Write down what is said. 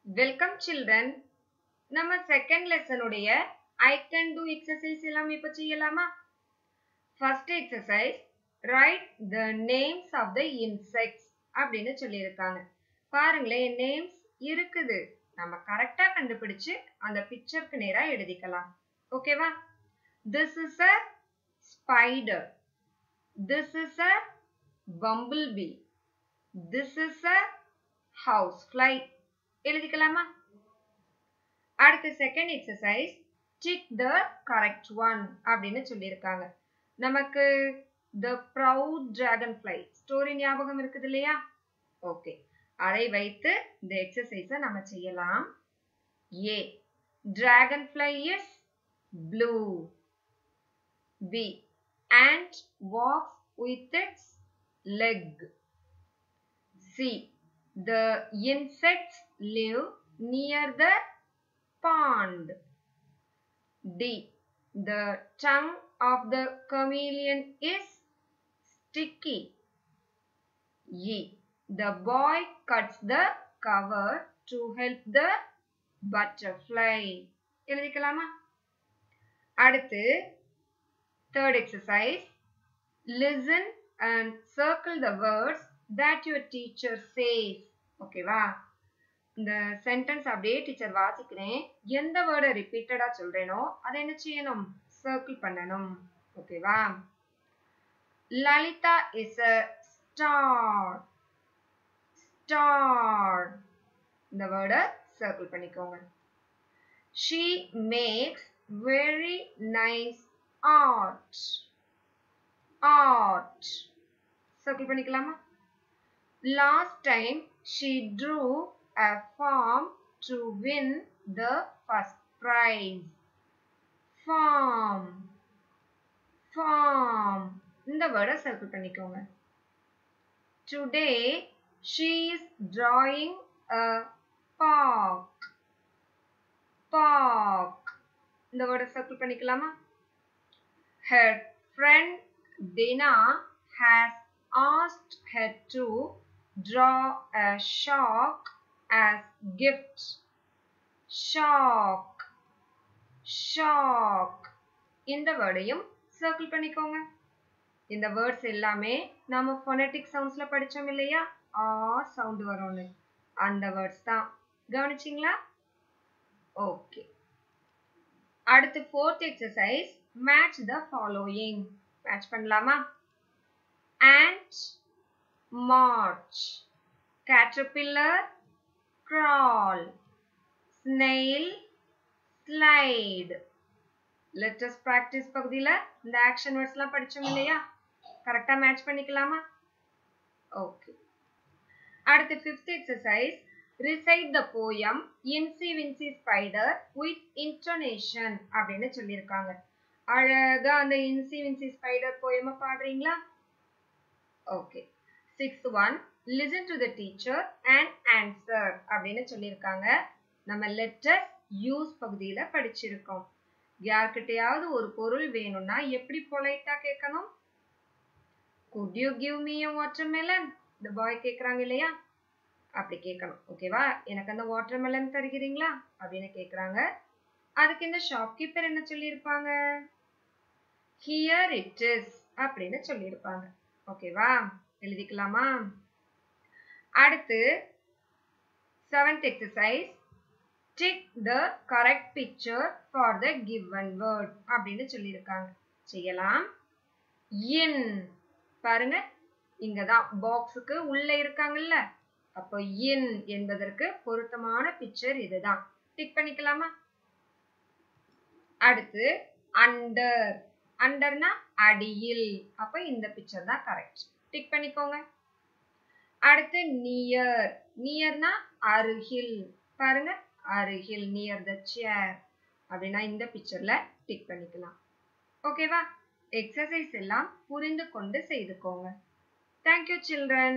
Welcome children. நம்ம second lesson உடைய I can do exercise எல்லாம் இப்ப செய்யலாமா? First exercise, write the names of the insects அப்படின்னு சொல்லியிருக்காங்க. பாருங்களேன், names இருக்குது. நம்ம கரெக்டா கண்டுபிடிச்சு அந்த பிக்சருக்கு நேரா எழுதிக்கலாம். ஓகேவா? This is a spider. This is a bumblebee. This is a housefly. எழுதிக்கலாமா? அடுத்த second exercise, tick the correct one அப்படின்னு சொல்லியிருக்காங்க. நமக்கு the proud dragonfly story ஞாபகம் இருக்குது இல்லையா? ஓகே, அதை வைத்து இந்த எக்ஸசைஸை நம்ம செய்யலாம். A, dragonfly is blue. B, ant walks with its leg. C, the insects live near the pond. D, the tongue of the chameleon is sticky. E, the boy cuts the cover to help the butterfly. எழுதிக்கலாமா? அடுத்து third exercise, listen and circle the words that your teacher says. ஓகேவா? இந்த sentence அப்படியே teacher வாசிக்கிறேன். எந்த வேர்டை ரிப்பீட்டடா சொல்றேனோ அதை என்ன செய்யணும்? சர்க்கிள் பண்ணணும். ஓகேவா? Lalitha is a star. Star. இந்த வேர்டை சர்க்கிள் பண்ணிக்கோங்க. She makes very nice art. Art. Circle பண்ணிக்கலாமா? Last time she drew a farm to win the first prize. Farm. Farm. இந்த வேர்டை சர்க்கிள் பண்ணிக்கோங்க. Today she is drawing a park. Park. இந்த வேர்டை circle பண்ணிக்கலாமா? Her friend Dina has asked her to draw a shark as gift. Shark. Shark. இந்த வேர்டையும் circle பண்ணிக்கோங்க. இந்த words எல்லாமே நாம phonetic soundsல படிச்சோம் இல்லையா? ஆ சவுண்ட் வரும்னு, அந்த வேர்ட்ஸ் தான். கவனிச்சிங்களா? ஓகே. அடுத்து fourth exercise, match the following. Match பண்ணலாமா? Ant, march. Caterpillar, crawl. Snail, slide. Let us practice பகுதியில இந்த ஆக்ஷன் வேர்ட்ஸ்லாம் படிச்சோம் இல்லையா? கரெக்டா மேட்ச் பண்ணிக்கலாமா? ஓகே. அடுத்து fifth exercise, recite the poem Incy Wincy Spider with intonation அப்படின்னு சொல்லியிருக்காங்க. அழகா அந்த இன்சி வின்சி ஸ்பைடர் போயமை பாடுறீங்களா? Okay. Sixth one, listen to the teacher and answer அப்படின்னு சொல்லியிருக்காங்க. நம்ம லெட்டர்ஸ் யூஸ் பகுதியில படிச்சிருக்கோம். யார்கிட்டயாவது ஒரு பொருள் வேணும்னா எப்படி பொலைட்டா கேட்கணும்? Could you give me a watermelon? இந்த பாய் கேட்கறாங்க இல்லையா? அப்படி கேட்கணும். ஓகேவா? எனக்கு அந்த வாட்டர்மெலன் தருகிறீங்களா அப்படின்னு கேட்கறாங்க. அதுக்கு இந்த ஷாப்கீப்பர் என்ன சொல்லியிருப்பாங்க? Here it is அப்படின்னு சொல்லியிருப்பாங்க. ஓகேவா? எழுதிக்கலாமா? அடுத்து seventh exercise, tick the correct picture for the given word அப்படின்னு சொல்லியிருக்காங்க. செய்யலாம். in. பாருங்க, இங்கதான் பாக்ஸுக்கு உள்ள இருக்காங்கல்ல, அப்போ in என்பதற்கு பொருத்தமான பிக்சர் இதுதான். டிக் பண்ணிக்கலாமா? அடுத்து under. அண்டர்னா அடியில், அப்ப இந்த பிக்சர் தான் கரெக்ட். டிக் பண்ணிக்கோங்க. அடுத்து நியர். நியர்னா அருகில். பாருங்க, அருகில், நியர் த சேர் அப்படின்னா இந்த பிக்சர்ல டிக் பண்ணிக்கலாம். ஓகேவா? எக்ஸசைஸ் எல்லாம் புரிந்து கொண்டு செய்துக்கோங்க. Thank you children.